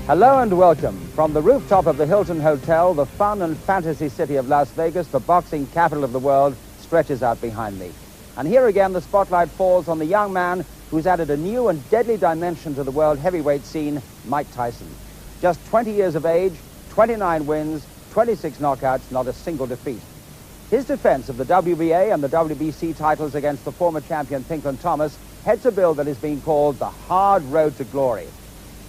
Hello and welcome. From the rooftop of the Hilton Hotel, the fun and fantasy city of Las Vegas, the boxing capital of the world, stretches out behind me. And here again, the spotlight falls on the young man who's added a new and deadly dimension to the world heavyweight scene, Mike Tyson. Just 20 years of age, 29 wins, 26 knockouts, not a single defeat. His defense of the WBA and the WBC titles against the former champion Pinklon heads a bill that is being called the hard road to glory.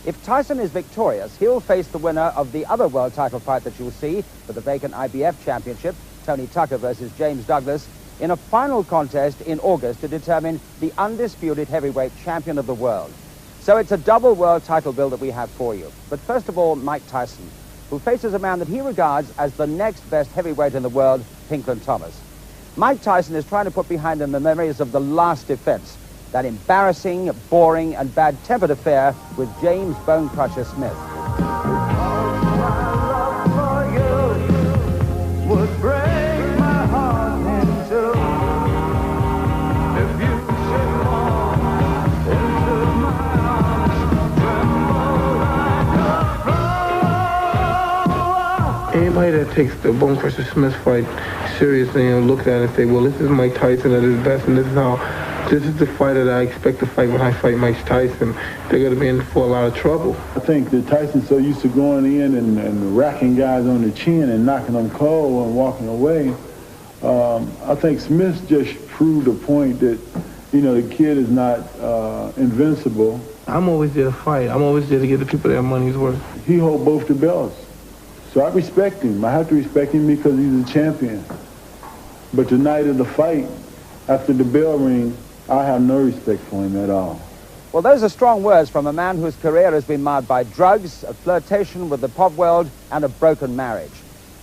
If Tyson is victorious, he'll face the winner of the other world title fight that you'll see for the vacant IBF championship, Tony Tucker versus James Douglas, in a final contest in August to determine the undisputed heavyweight champion of the world. So it's a double world title bill that we have for you. But first of all, Mike Tyson, who faces a man that he regards as the next best heavyweight in the world, Pinklon. Mike Tyson is trying to put behind him the memories of the last defense, that embarrassing, boring, and bad-tempered affair with James Bone Crusher Smith. Anybody that takes the Bone Crusher Smith fight seriously and looks at it and say, well, this is Mike Tyson at his best, and this is the fighter that I expect to fight when I fight Mike Tyson, they're going to be in for a lot of trouble. I think that Tyson's so used to going in and racking guys on the chin and knocking them cold and walking away. I think Smith just proved a point that, you know, the kid is not invincible. I'm always there to fight. I'm always there to give the people their money's worth. He holds both the belts. So I respect him. I have to respect him because he's a champion. But the night of the fight, after the bell ring, I have no respect for him at all. Well, those are strong words from a man whose career has been marred by drugs, a flirtation with the pop world, and a broken marriage.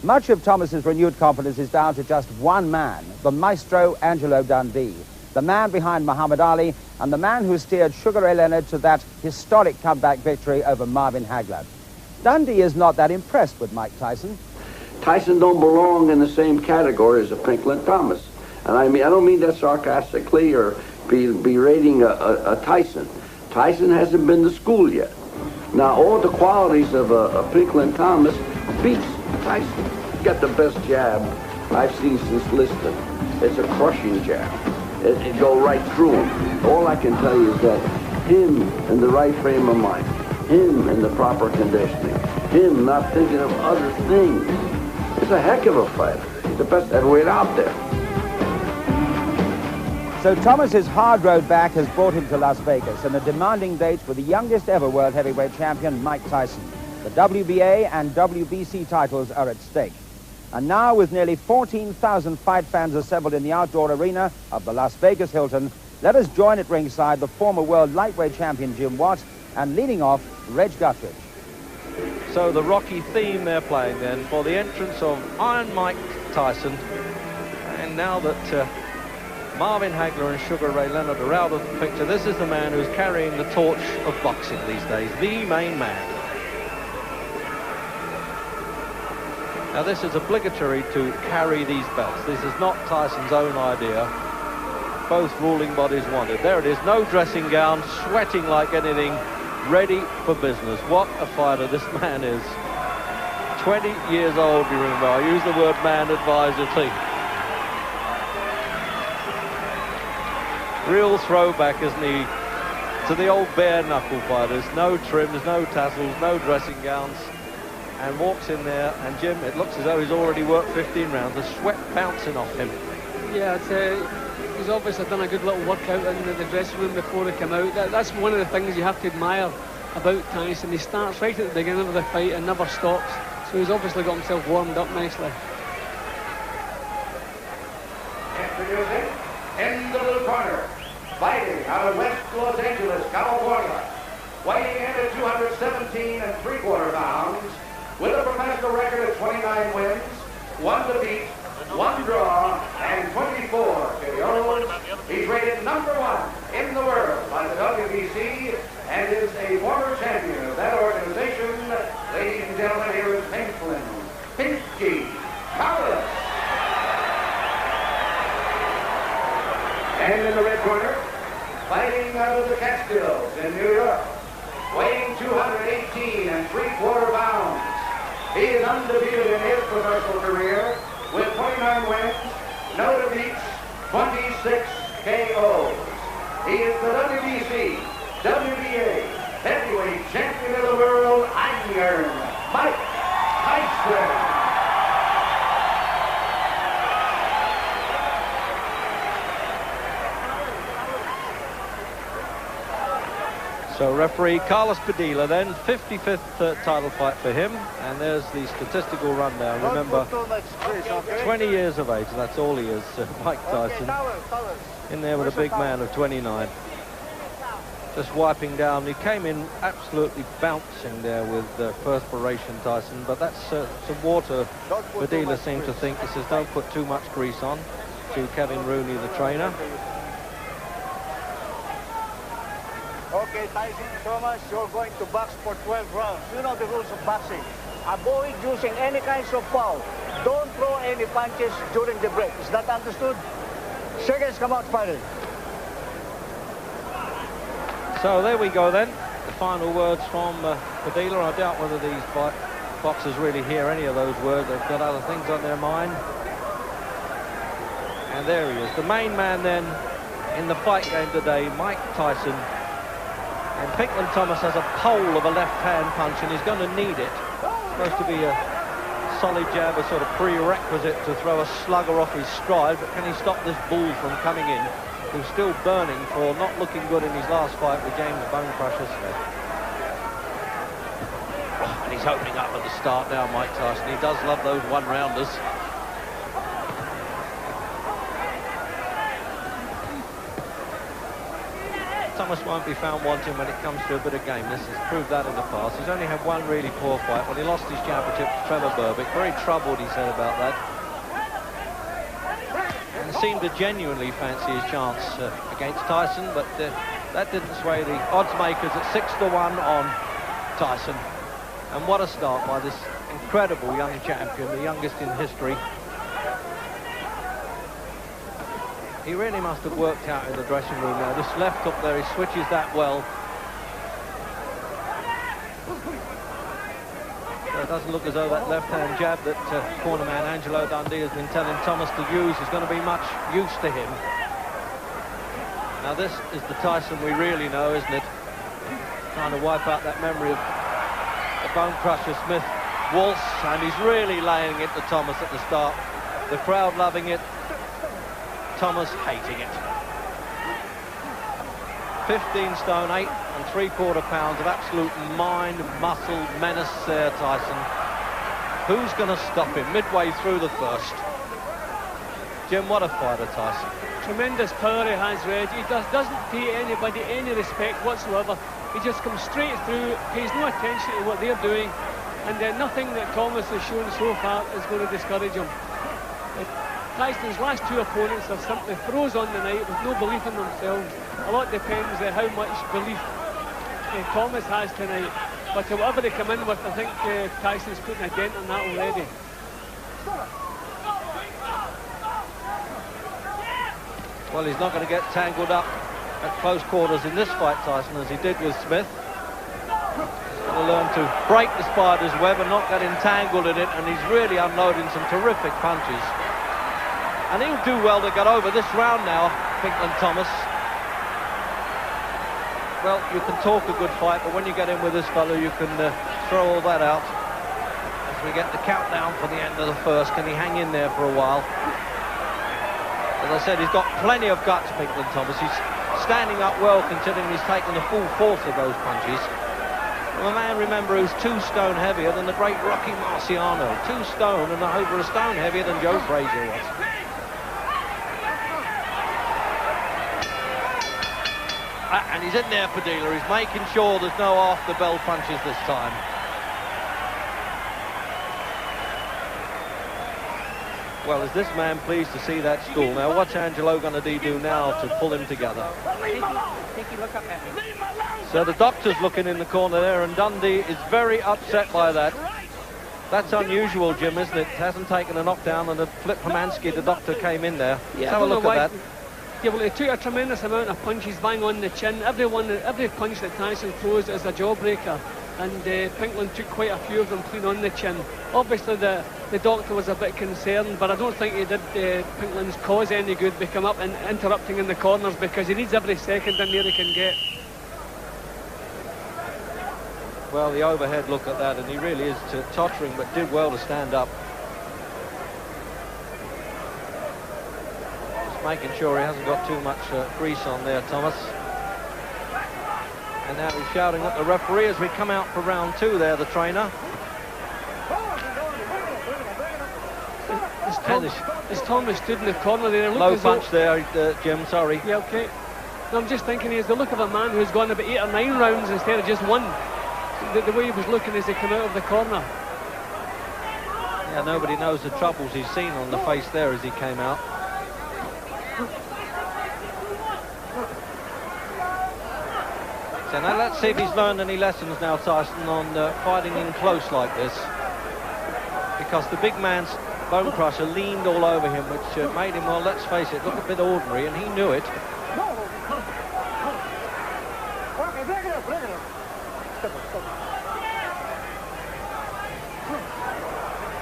Much of Thomas's renewed confidence is down to just one man, the maestro Angelo Dundee, the man behind Muhammad Ali, and the man who steered Sugar Ray Leonard to that historic comeback victory over Marvin Hagler. Dundee is not that impressed with Mike Tyson. Tyson don't belong in the same category as a Pinklon Thomas. And I don't mean that sarcastically or berating a Tyson. Tyson hasn't been to school yet. Now, all the qualities of a Pinklon Thomas beats Tyson. He's got the best jab I've seen since Liston. It's a crushing jab. It go right through him. All I can tell you is that him in the right frame of mind, him in the proper conditioning, him not thinking of other things. He's a heck of a fighter. He's the best heavyweight out there. So Thomas's hard road back has brought him to Las Vegas and a demanding date with the youngest ever world heavyweight champion, Mike Tyson. The WBA and WBC titles are at stake. And now, with nearly 14,000 fight fans assembled in the outdoor arena of the Las Vegas Hilton, let us join at ringside the former world lightweight champion Jim Watt and leading off, Reg Guthridge. So the Rocky theme they're playing then for the entrance of Iron Mike Tyson. And now that Marvin Hagler and Sugar Ray Leonard are out of the picture, this is the man who's carrying the torch of boxing these days, the main man. Now this is obligatory to carry these belts. This is not Tyson's own idea. Both ruling bodies want it. There it is, no dressing gown, sweating like anything, ready for business. What a fighter this man is. 20 years old, you remember. I use the word man advisedly. Real throwback, isn't he, to the old bare knuckle fighters. No trims, no tassels, no dressing gowns. And walks in there, and Jim, it looks as though he's already worked 15 rounds. The sweat bouncing off him. Yeah, he's obviously done a good little workout in the dressing room before they come out. That's one of the things you have to admire about Tyson. He starts right at the beginning of the fight and never stops. So he's obviously got himself warmed up nicely. Introducing, in the blue corner, fighting out of West Los Angeles, California, weighing in at 217 3/4 pounds, with a professional record of 29 wins, 1 defeat, 1 draw, and 24 KOs. He's rated #1 in the world by the WBC and is a former champion of that organization. Ladies and gentlemen, here is Pinklon, Pinky Thomas. And in the red corner, fighting out of the Catskills in New York, weighing 218 3/4 undefeated in his professional career with 29 wins, no defeats, 26 KOs. He is the WBC, WBA, heavyweight champion of the world, Iron Mike Tyson. So referee Carlos Padilla then, 55th title fight for him, and there's the statistical rundown. Remember, 20 years of age, that's all he is, Mike Tyson. In there with a big man of 29. Just wiping down. He came in absolutely bouncing there with perspiration, Tyson, but that's some water. Padilla seemed to think. He says, don't put too much grease on, to Kevin Rooney, the trainer. Okay, Tyson, Thomas, you're going to box for 12 rounds. You know the rules of boxing. Avoid using any kinds of foul. Don't throw any punches during the break. Is that understood? Seconds come out fighting. So there we go then. The final words from Padilla. I doubt whether these boxers really hear any of those words. They've got other things on their mind. And there he is. The main man then in the fight game today, Mike Tyson. And Pinklon Thomas has a pole of a left-hand punch, and he's going to need it. It's supposed to be a solid jab, a sort of prerequisite to throw a slugger off his stride, but can he stop this bull from coming in, who's still burning for not looking good in his last fight with James Bone Crusher Smith? Oh, and he's opening up at the start now, Mike Tyson. He does love those one-rounders. Thomas won't be found wanting when it comes to a bit of gameness. He's proved that in the past. He's only had one really poor fight when he lost his championship to Trevor Berbick. Very troubled, he said, about that. And seemed to genuinely fancy his chance against Tyson, but that didn't sway the odds makers at 6-1 on Tyson. And what a start by this incredible young champion, the youngest in history. He really must have worked out in the dressing room now. This left hook there, he switches that well. So it doesn't look as though that left-hand jab that cornerman Angelo Dundee has been telling Thomas to use is going to be much use to him. Now this is the Tyson we really know, isn't it? Trying to wipe out that memory of the Bone Crusher Smith waltz, and he's really laying it to Thomas at the start. The crowd loving it. Thomas hating it. 15 stone, 8 3/4 pounds of absolute mind, muscle, menace there, Tyson. Who's going to stop him midway through the first? Jim, what a fighter, Tyson. Tremendous power he has, Reg. He doesn't pay anybody any respect whatsoever. He just comes straight through, pays no attention to what they're doing, and nothing that Thomas has shown so far is going to discourage him. Tyson's last two opponents have simply froze on the night with no belief in themselves. A lot depends on how much belief Thomas has tonight. But whatever they come in with, I think Tyson's putting a dent on that already. Well, he's not going to get tangled up at close quarters in this fight, Tyson, as he did with Smith. He's going to learn to break the spider's web and not get entangled in it, and he's really unloading some terrific punches. And he'll do well to get over this round now, Pinklon Thomas. Well, you can talk a good fight, but when you get in with this fellow, you can throw all that out. As we get the countdown for the end of the first, can he hang in there for a while? As I said, he's got plenty of guts, Pinklon Thomas. He's standing up well, considering he's taken the full force of those punches. Well, a man, remember, who's 2 stone heavier than the great Rocky Marciano. 2 stone and over a stone heavier than Joe Frazier was. And he's in there, Padilla. He's making sure there's no after-bell punches this time. Well, is this man pleased to see that stool? Now, what's Angelo going to do now to pull him together? So the doctor's looking in the corner there, and Dundee is very upset by that. That's unusual, Jim, isn't it? Hasn't taken a knockdown, and Flip Pomansky, the doctor, came in there. Yeah, have a look at that. Yeah, well, he took a tremendous amount of punches, bang on the chin. Every punch that Tyson throws is a jawbreaker. and Pinklon took quite a few of them clean on the chin. Obviously the doctor was a bit concerned, but I don't think he did Pinklon's cause any good by coming up and interrupting in the corners, because he needs every second in there he can get. Well, the overhead look at that, and he really is tottering, but did well to stand up. Just making sure he hasn't got too much grease on there, Thomas. And now he's shouting at the referee as we come out for round 2 there, the trainer. As Thomas stood in the corner there. Low punch there, Jim, sorry. Yeah, okay. No, I'm just thinking he has the look of a man who's gone about 8 or 9 rounds instead of just 1. The way he was looking as he came out of the corner. Yeah, nobody knows the troubles he's seen on the face there as he came out. So now let's see if he's learned any lessons now, Tyson, on fighting in close like this. Because the big man's bone crusher leaned all over him, which made him, well, let's face it, look a bit ordinary, and he knew it.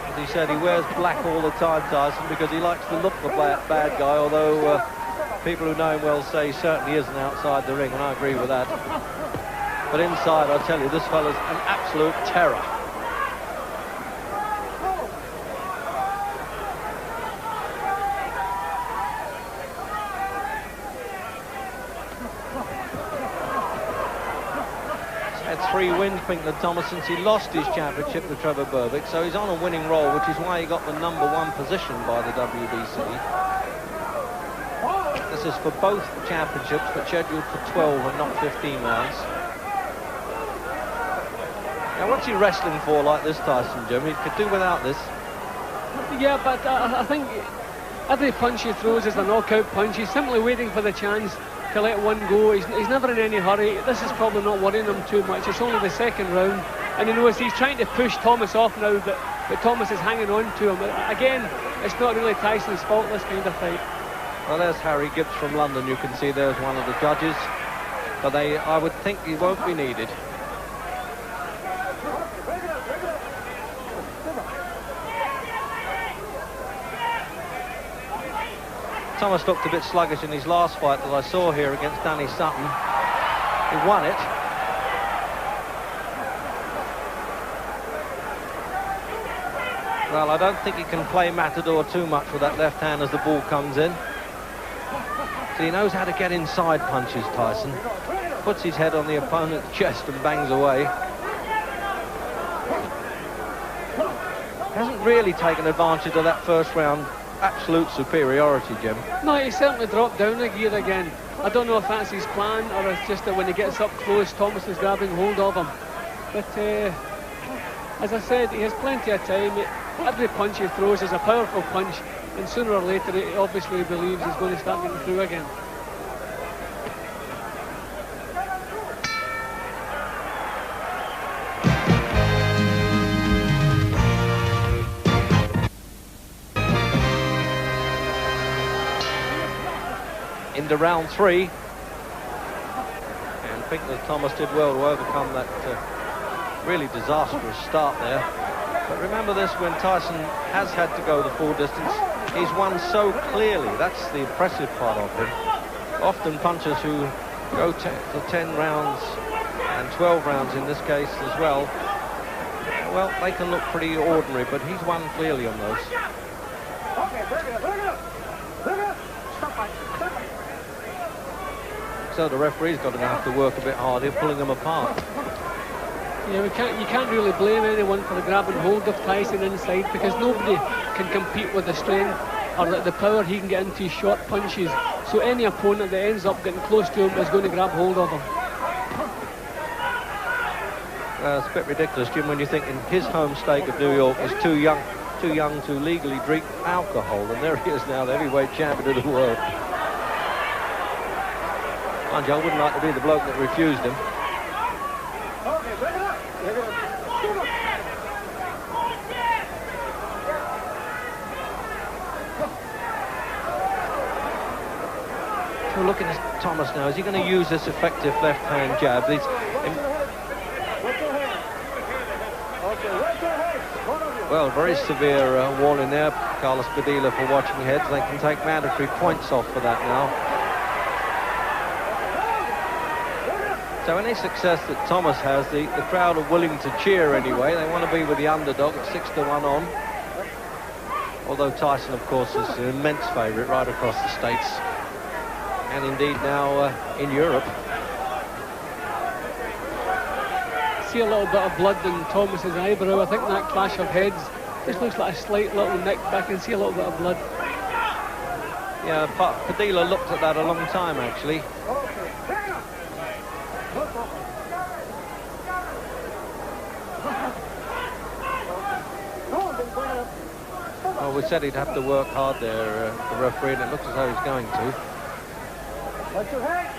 As he said, he wears black all the time, Tyson, because he likes to look the bad guy, although people who know him well say he certainly isn't outside the ring, and I agree with that. But inside, I tell you, this fella's an absolute terror. He's had 3 wins, Pinklon Thomas, since he lost his championship to Trevor Berbick, so he's on a winning roll, which is why he got the #1 position by the WBC. This is for both championships, but scheduled for 12 and not 15 rounds. Now, what's he wrestling for like this, Tyson, Jim? He could do without this. Yeah, but I think every punch he throws is a knockout punch. He's simply waiting for the chance to let one go. He's never in any hurry. This is probably not worrying him too much. It's only the 2nd round, and he knows he's trying to push Thomas off now, but Thomas is hanging on to him. Again, it's not really Tyson's fault, this kind of fight. Well, there's Harry Gibbs from London. You can see there's one of the judges, but I would think he won't be needed. Thomas looked a bit sluggish in his last fight that I saw here against Danny Sutton. He won it. Well, I don't think he can play Matador too much with that left hand as the ball comes in. So he knows how to get inside punches, Tyson. Puts his head on the opponent's chest and bangs away. Hasn't really taken advantage of that first round absolute superiority, Jim. No, he certainly dropped down a gear again. I don't know if that's his plan or it's just that when he gets up close, Thomas is grabbing hold of him. But as I said, he has plenty of time. Every punch he throws is a powerful punch, and sooner or later he obviously believes he's going to start getting through again. Into round 3, and Pinklon Thomas did well to overcome that really disastrous start there. But remember this, when Tyson has had to go the full distance, he's won so clearly. That's the impressive part of him. Often punchers who go for 10 rounds and 12 rounds in this case as well, well, they can look pretty ordinary, but he's won clearly on those. So the referee's going to have to work a bit harder, pulling them apart. Yeah, you can't really blame anyone for the grab and hold of Tyson inside, because nobody can compete with the strength or the power he can get into his short punches. So any opponent that ends up getting close to him is going to grab hold of him. It's a bit ridiculous, Jim, when you think in his home state of New York is too young to legally drink alcohol, and there he is now, the heavyweight champion of the world. Mind you, I wouldn't like to be the bloke that refused him. So looking at Thomas now, is he going to use this effective left-hand jab? Well, very severe warning there, Carlos Padilla, for watching heads. They can take mandatory points off for that now. So any success that Thomas has, the crowd are willing to cheer anyway. They want to be with the underdog at 6-1 on. Although Tyson, of course, is an immense favourite right across the States. And indeed now in Europe. See a little bit of blood in Thomas's eyebrow. I think that clash of heads just looks like a slight little nick, but I can see a little bit of blood. Yeah, Padilla looked at that a long time, actually. Well, we said he'd have to work hard there, the referee, and it looks as though he's going to. Watch your head.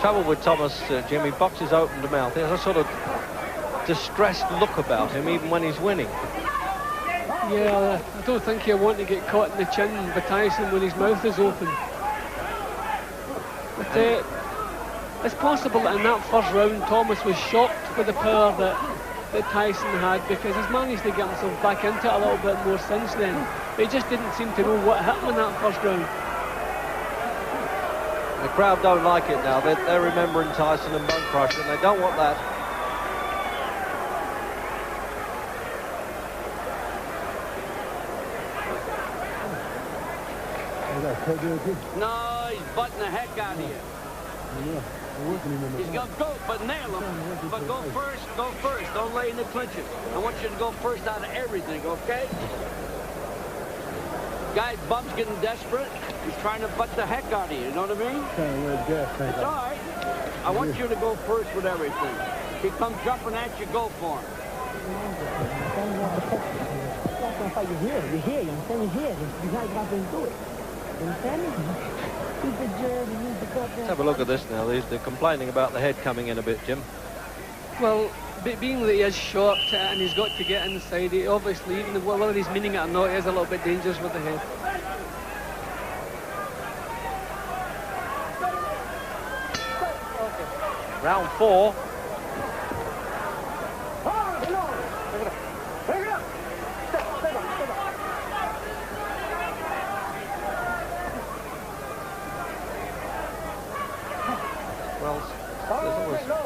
Trouble with Thomas, Jimmy, boxes open to mouth. There's a sort of distressed look about him, even when he's winning. Yeah, I don't think he'll want to get caught in the chin by Tyson when his mouth is open. But it's possible that in that first round, Thomas was shocked with the power that Tyson had, because he's managed to get himself back into it a little bit more since then. But he just didn't seem to know what hit him in that first round. The crowd don't like it now. They're remembering Tyson and Bone Crusher, and they don't want that. No, he's butting the heck out of you. He's going to go, but nail him. But go first. Don't lay in the clinches. I want you to go first out of everything, okay? Guy, Bum's getting desperate. He's trying to butt the heck out of you, you know what I mean? It's all right. I want you to go first with everything. If he comes jumping at you, go for him. You're here. You understand? You're here. You guys got to do it. You understand? Let's have a look at this now. They're complaining about the head coming in a bit, Jim. Well, being that he is short and he's got to get inside, he obviously, even whether he's meaning it or not, he is a little bit dangerous with the head. Round 4.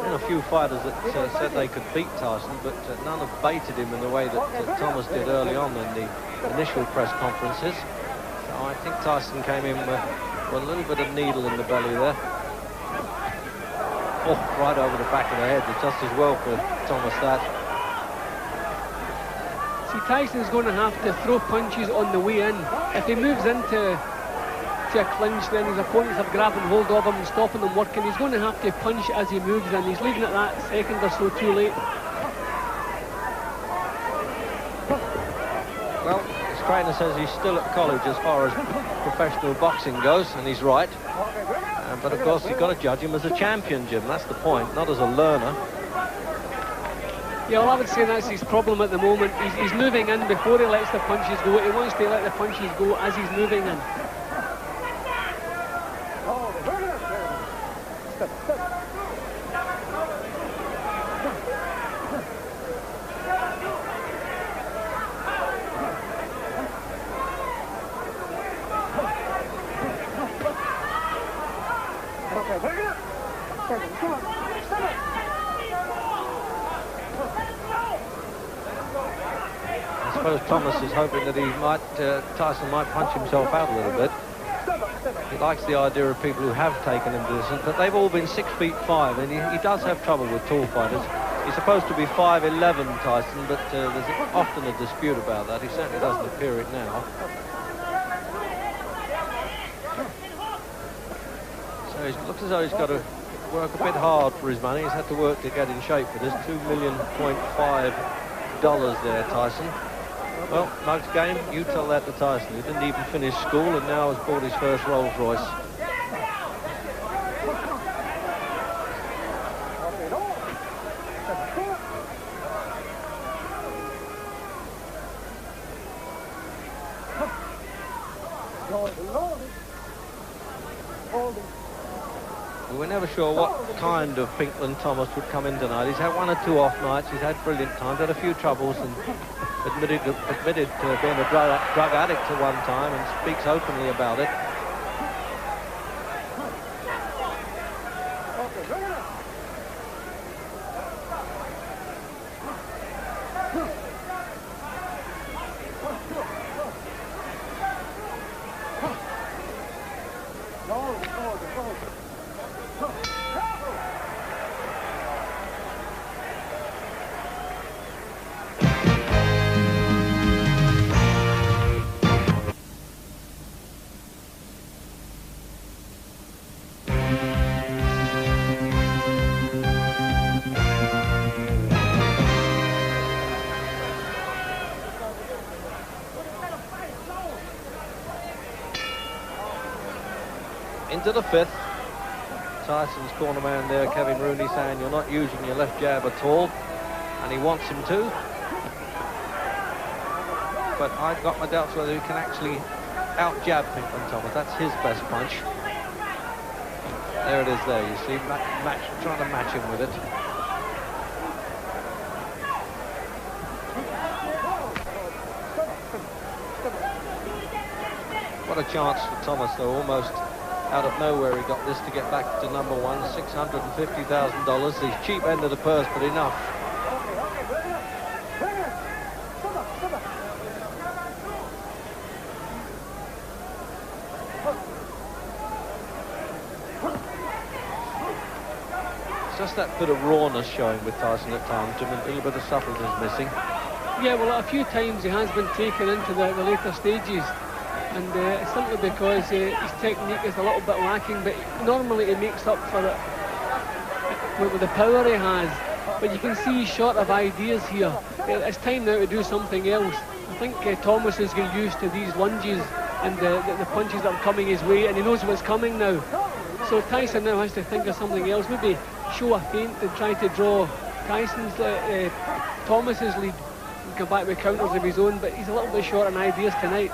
A few fighters that said they could beat Tyson, but none have baited him in the way that Thomas did early on in the initial press conferences. So I think Tyson came in with a little bit of needle in the belly there. Oh, right over the back of the head. It's just as well for Thomas that. See, Tyson's going to have to throw punches on the way in. If he moves into a clinch, then his opponents are grabbing hold of him and stopping him working. He's going to have to punch as he moves in. He's leaving it that second or so too late. Well, his trainer says he's still at college as far as professional boxing goes, and he's right. But of course, you've got to judge him as a champion, Jim. That's the point, not as a learner. Yeah, well, I would say that's his problem at the moment. He's moving in before he lets the punches go. He wants to let the punches go as he's moving in. I suppose Thomas is hoping that Tyson might punch himself out a little bit. He likes the idea of people who have taken him to this, but they've all been 6'5", and he does have trouble with tall fighters. He's supposed to be 5'11", Tyson, but there's often a dispute about that. He certainly doesn't appear it now. So it looks as though he's got to work a bit hard for his money. He's had to work to get in shape for this. $2.5 million there, Tyson. Well, Mug's game, you tell that to Tyson. He didn't even finish school and now has bought his first Rolls Royce. We were never sure what kind of Pinklon Thomas would come in tonight. He's had one or two off nights. He's had brilliant times, had a few troubles, and admitted to being a drug addict at one time, and speaks openly about it. Into the fifth. Tyson's corner man there, Kevin Rooney, saying you're not using your left jab at all, and he wants him to. But I've got my doubts whether he can actually out-jab Pinklon Thomas. That's his best punch. There it is there, you see, trying to match him with it. What a chance for Thomas, though, almost out of nowhere he got this to get back to number one, $650,000. The cheap end of the purse, but enough. It's just that bit of rawness showing with Tyson at times, Jim, and a little bit of suppleness missing. Yeah, well, a few times he has been taken into the later stages. And simply because his technique is a little bit lacking, but normally he makes up for it with the power he has. But you can see he's short of ideas here. It's time now to do something else. I think Thomas is getting used to these lunges and the punches that are coming his way, and he knows what's coming now. So Tyson now has to think of something else. Maybe show a feint and try to draw Thomas's lead and come back with counters of his own, but he's a little bit short on ideas tonight.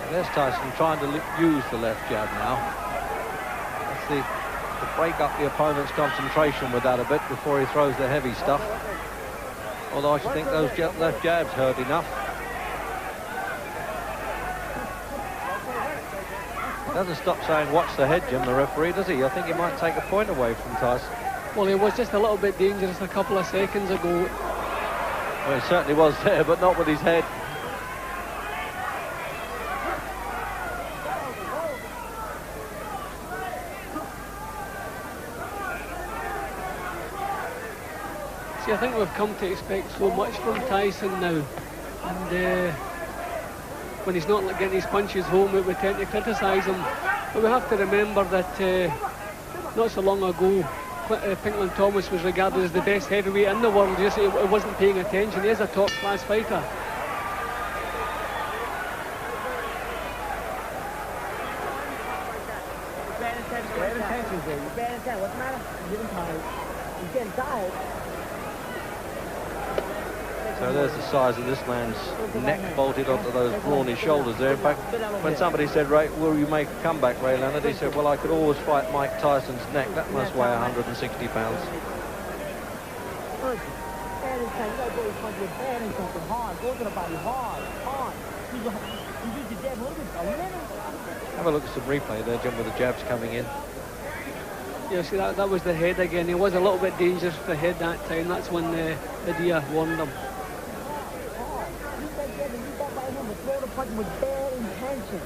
There's Tyson trying to use the left jab now. That's to break up the opponent's concentration with that a bit before he throws the heavy stuff. Although I should think those left jabs hurt enough. Doesn't stop saying watch the head, Jim, the referee, does he? I think he might take a point away from Tyson. Well, he was just a little bit dangerous a couple of seconds ago. Well, he certainly was there, but not with his head. See, I think we've come to expect so much from Tyson now. And when he's not getting his punches home, we tend to criticise him. But we have to remember that not so long ago, Pinklon Thomas was regarded as the best heavyweight in the world. Just he wasn't paying attention. He is a top-class fighter. Bad intentions there. You're bad intentions. What's the matter? I'm getting tired. He's getting tired. So there's the size of this man's neck bolted onto those brawny shoulders there. In fact, when somebody said, Ray, will you make a comeback, Ray Leonard? He said, well, I could always fight Mike Tyson's neck. That must weigh 160 pounds. Bad intent. You gotta go with punches bad intent. Hard. Go to the body hard. Hard. You use your jab a little bit. Have a look at some replay there, Jim, with the jabs coming in. Yeah, see, that was the head again. He was a little bit dangerous for the head that time. That's when Dia warned him. Throw the punch with bad intention.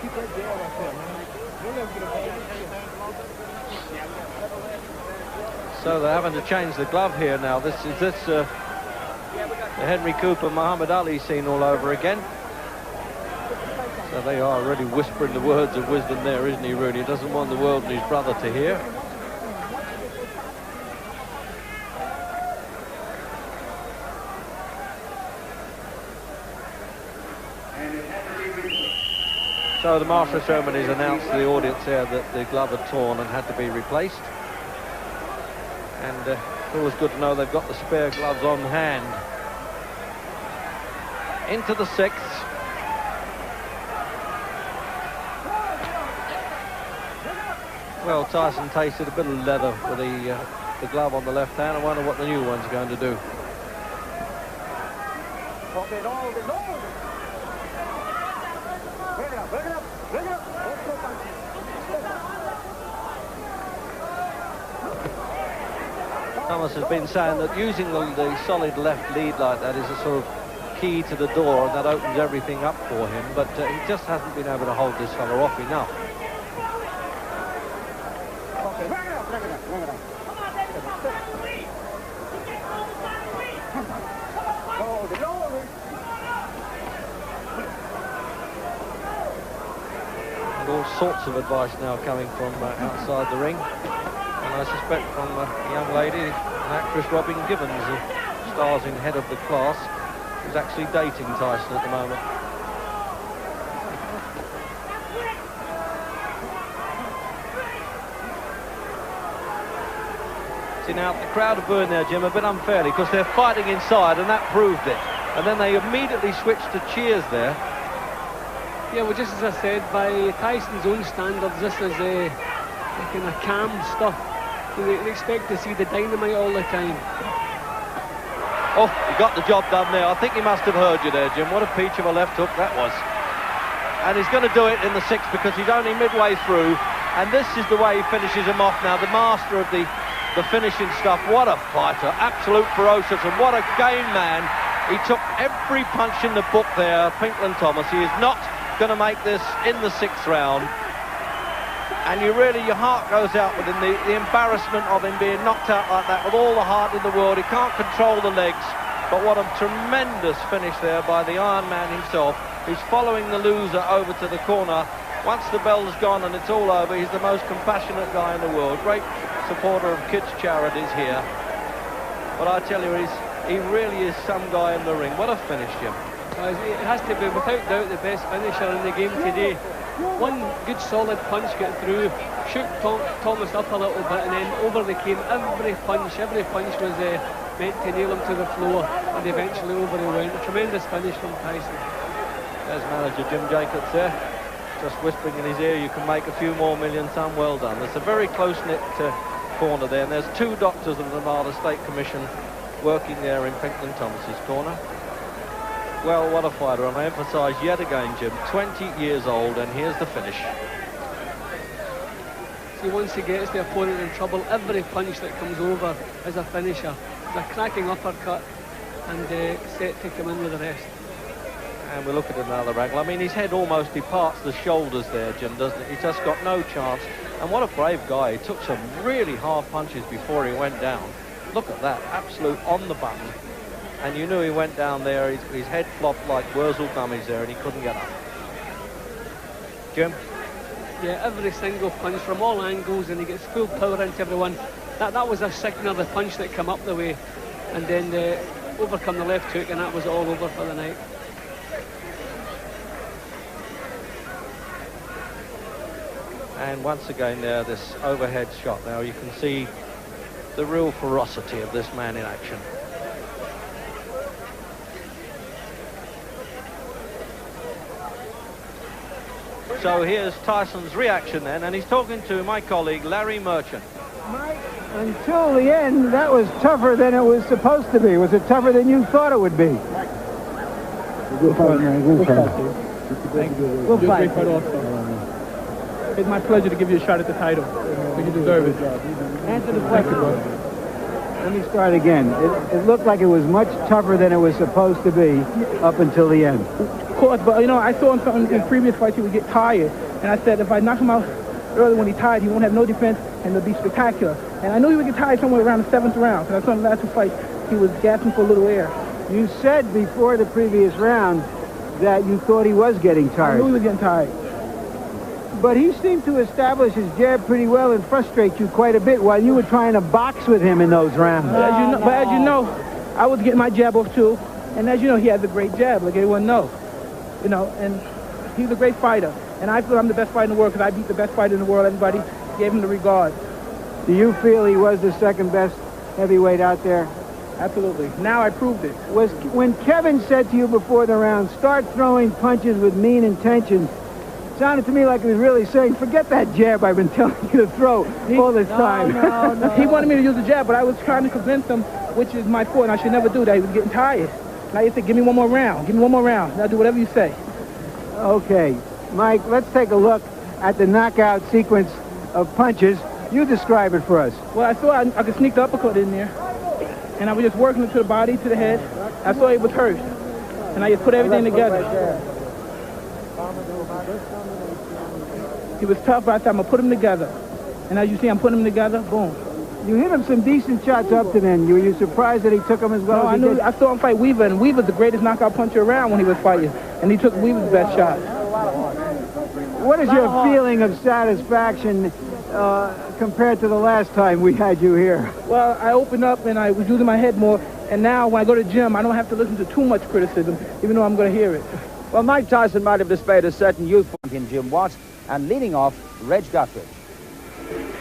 Keep that jab up there, man. You'll never get a bad. So they're having to change the glove here now. This is the Henry Cooper, Muhammad Ali scene all over again. So they are really whispering the words of wisdom there, isn't he, Rooney? He doesn't want the world and his brother to hear. So the master of ceremonies announced to the audience there that the glove had torn and had to be replaced. And it's always good to know they've got the spare gloves on hand. Into the sixth. Well, Tyson tasted a bit of leather with the glove on the left hand. I wonder what the new one's going to do. Thomas has been saying that using the solid left lead like that is a sort of key to the door, and that opens everything up for him, but he just hasn't been able to hold this fella off enough. And all sorts of advice now coming from outside the ring. And I suspect from a young lady, an actress, Robin Gibbons, who stars in Head of the Class, who's actually dating Tyson at the moment. See, now the crowd are booing there, Jim, a bit unfairly, because they're fighting inside, and that proved it. And then they immediately switched to cheers there. Yeah, well, just as I said, by Tyson's own standards, this is kind of calm stuff. They expect to see the dynamite all the time. Oh, he got the job done there. I think he must have heard you there, Jim. What a peach of a left hook that was. And he's going to do it in the sixth because he's only midway through. And this is the way he finishes him off now. The master of the finishing stuff. What a fighter. Absolute ferocious. And what a game man. He took every punch in the book there, Pinklon Thomas. He is not going to make this in the sixth round. And your heart goes out with him, the embarrassment of him being knocked out like that with all the heart in the world. He can't control the legs, but what a tremendous finish there by the Iron Man himself, who's following the loser over to the corner. Once the bell's gone and it's all over, he's the most compassionate guy in the world. Great supporter of kids' charities here. But I tell you, he really is some guy in the ring. What a finish, Jim. It has to be, without doubt, the best finisher in the game today. One good solid punch got through, shook Thomas up a little bit, and then over they came. Every punch was meant to nail him to the floor, and eventually over he went. A tremendous finish from Tyson. There's manager Jim Jacobs there, just whispering in his ear, you can make a few more million, son. Well done. It's a very close-knit corner there, and there's two doctors of the Nevada State Commission working there in Pinklon Thomas's corner. Well, what a fighter, and I emphasise yet again, Jim, 20 years old, and here's the finish. See, once he gets the opponent in trouble, every punch that comes over is a finisher. It's a cracking uppercut, and set to come in with the rest. And we look at another angle. I mean, his head almost departs the shoulders there, Jim, doesn't it? He's just got no chance. And what a brave guy. He took some really hard punches before he went down. Look at that, absolute on the button. And you knew he went down there, his head flopped like Wurzel gummies there, and he couldn't get up. Jim? Yeah, every single punch from all angles, and he gets full power into everyone. That was a signal, the punch that come up the way, and then overcome the left hook, and that was all over for the night. And once again there, this overhead shot. Now you can see the real ferocity of this man in action. So here's Tyson's reaction then, and he's talking to my colleague Larry Merchant. Mike, until the end, that was tougher than it was supposed to be. Was it tougher than you thought it would be? Good fight, man. Good fight. We'll fight. It's my pleasure to give you a shot at the title. You deserve it. Answer the question. Let me start again. It looked like it was much tougher than it was supposed to be up until the end. Of course, but you know, I saw in previous fights he would get tired, and I said if I knock him out early when he's tired, he won't have no defense, and it'll be spectacular. And I knew he would get tired somewhere around the 7th round, because I saw in the last 2 fights he was gasping for a little air. You said before the previous round that you thought he was getting tired. I knew he was getting tired. But he seemed to establish his jab pretty well and frustrate you quite a bit while you were trying to box with him in those rounds. As you know, I was getting my jab off too. And as you know, he has a great jab, like everyone knows. You know, and he's a great fighter. And I feel I'm the best fighter in the world because I beat the best fighter in the world. Everybody gave him the regard. Do you feel he was the second best heavyweight out there? Absolutely. Now I proved it. When Kevin said to you before the round, start throwing punches with mean intention, it sounded to me like he was really saying, forget that jab I've been telling you to throw all this time. No. He wanted me to use the jab, but I was trying to convince him, which is my fault, and I should never do that. He was getting tired. And I said, give me one more round. Give me one more round. And I'll do whatever you say. Okay. Mike, let's take a look at the knockout sequence of punches. You describe it for us. Well, I thought I could sneak the uppercut in there. And I was just working it to the body, to the head. I saw it was hurt. And I just put everything together. He was tough, but I thought I'm going to put him together. And as you see, I'm putting him together, boom. You hit him some decent shots up to then. Were you surprised that he took them as well as he did? I saw him fight Weaver, and Weaver's the greatest knockout puncher around when he was fighting. And he took Weaver's best shot. What is your feeling of satisfaction compared to the last time we had you here? Well, I opened up and I was using my head more, and now when I go to the gym, I don't have to listen to too much criticism, even though I'm going to hear it. Well, Mike Tyson might have displayed a certain youthful in Jim Watt, and leading off, Reg Guthridge.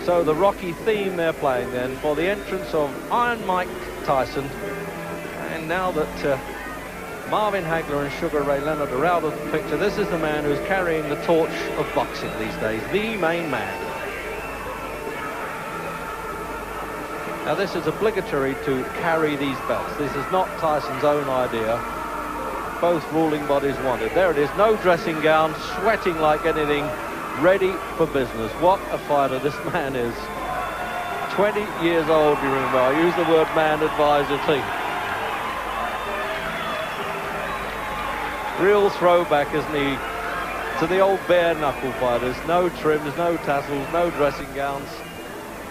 So the Rocky theme they're playing then for the entrance of Iron Mike Tyson. And now that Marvin Hagler and Sugar Ray Leonard are out of the picture, this is the man who's carrying the torch of boxing these days, the main man. Now this is obligatory to carry these belts. This is not Tyson's own idea. Both ruling bodies wanted. There it is, no dressing gown, sweating like anything, ready for business. What a fighter this man is. 20 years old, you remember. I use the word man advisedly. Real throwback, isn't he, to the old bare knuckle fighters. No trims, no tassels, no dressing gowns.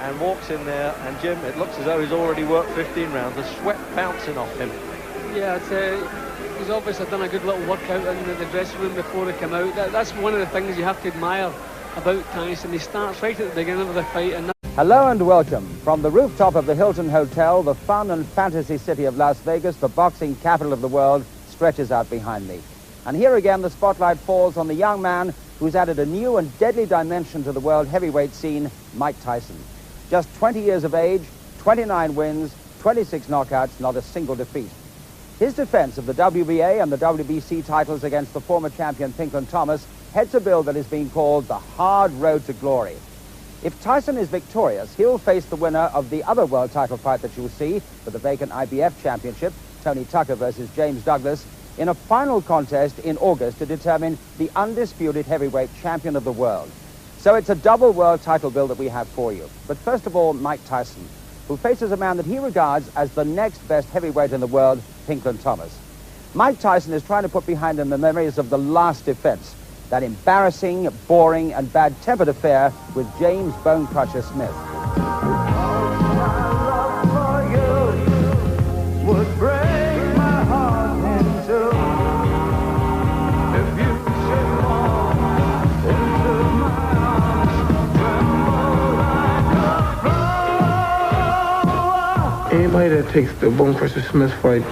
And walks in there, and Jim, it looks as though he's already worked 15 rounds. The sweat bouncing off him. Yeah, he's obviously done a good little workout in the dressing room before he came out. That's one of the things you have to admire about Tyson. He starts right at the beginning of the fight. And Hello and welcome. From the rooftop of the Hilton Hotel, the fun and fantasy city of Las Vegas, the boxing capital of the world, stretches out behind me. And here again, the spotlight falls on the young man who's added a new and deadly dimension to the world heavyweight scene, Mike Tyson. Just 20 years of age, 29 wins, 26 knockouts, not a single defeat. His defense of the WBA and the WBC titles against the former champion Pinklon Thomas heads a bill that is being called the hard road to glory. If Tyson is victorious, he'll face the winner of the other world title fight that you'll see for the vacant IBF championship, Tony Tucker versus James Douglas, in a final contest in August to determine the undisputed heavyweight champion of the world. So it's a double world title bill that we have for you. But first of all, Mike Tyson, who faces a man that he regards as the next best heavyweight in the world, Pinklon Thomas. Mike Tyson is trying to put behind him the memories of the last defense, that embarrassing, boring, and bad-tempered affair with James Bone Crusher Smith. Anybody that takes the Bone Crusher Smith fight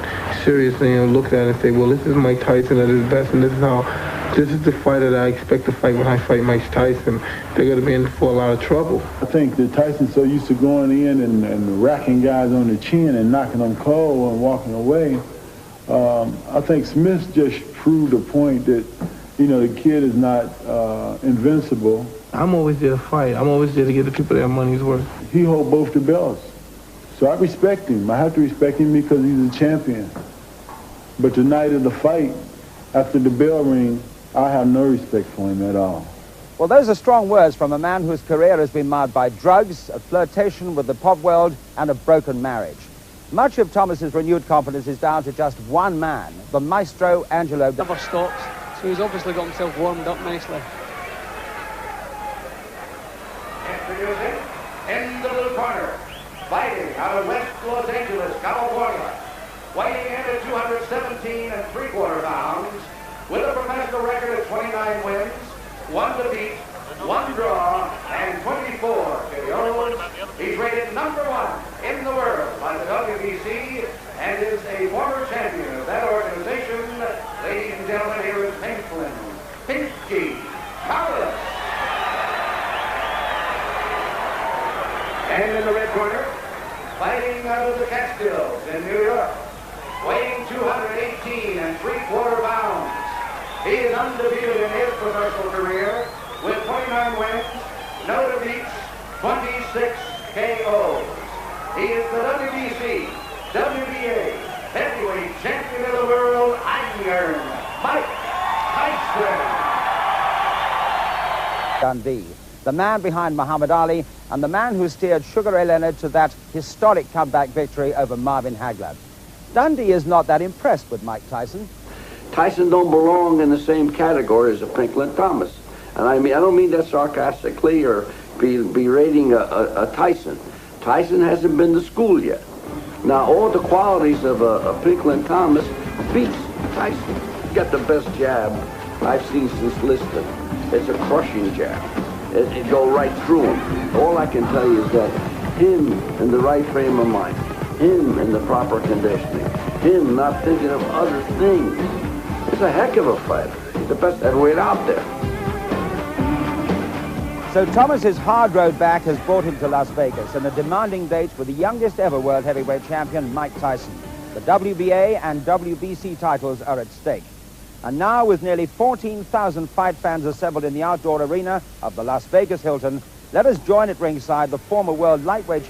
seriously and look at it and say, well, this is Mike Tyson at his best, and this is the fighter that I expect to fight when I fight Mike Tyson, they're going to be in for a lot of trouble. I think that Tyson's so used to going in and racking guys on the chin and knocking them cold and walking away. I think Smith just proved a point that, you know, the kid is not invincible. I'm always there to fight. I'm always there to get the people their money's worth. He holds both the belts. So I respect him. I have to respect him because he's a champion. But the night of the fight, after the bell ring, I have no respect for him at all. Well, those are strong words from a man whose career has been marred by drugs, a flirtation with the pop world, and a broken marriage. Much of Thomas's renewed confidence is down to just one man, the maestro Angelo. Never stops, so he's obviously got himself warmed up nicely. Introducing fighting out of West Los Angeles, California, weighing in at 217 3/4 pounds, with a professional record of 29 wins, 1 defeat, 1 draw, and 24 KOs. He's rated #1 in the world by the WBC and is a former champion of that organization. Ladies and gentlemen, here is Pinklon, Pinky Carlos. And in the red corner, fighting out of the Catskills in New York, weighing 218 3/4 pounds. He is undefeated in his professional career with 29 wins, no defeats, 26 KOs. He is the WBC, WBA, heavyweight champion of the world, Iron Mike Tyson. Dundee, the man behind Muhammad Ali and the man who steered Sugar Ray Leonard to that historic comeback victory over Marvin Hagler. Dundee is not that impressed with Mike Tyson. Tyson don't belong in the same category as a Pinklon Thomas. And I don't mean that sarcastically or berating a Tyson. Tyson hasn't been to school yet. Now, all the qualities of a Pinklon Thomas beats Tyson. He's got the best jab I've seen since Liston. It's a crushing jab. It go right through him. All I can tell you is that him in the right frame of mind, him in the proper conditioning, him not thinking of other things. He's a heck of a fighter. He's the best heavyweight out there. So Thomas's hard road back has brought him to Las Vegas and a demanding date with the youngest ever world heavyweight champion, Mike Tyson. The WBA and WBC titles are at stake. And now, with nearly 14,000 fight fans assembled in the outdoor arena of the Las Vegas Hilton, let us join at ringside the former world lightweight champion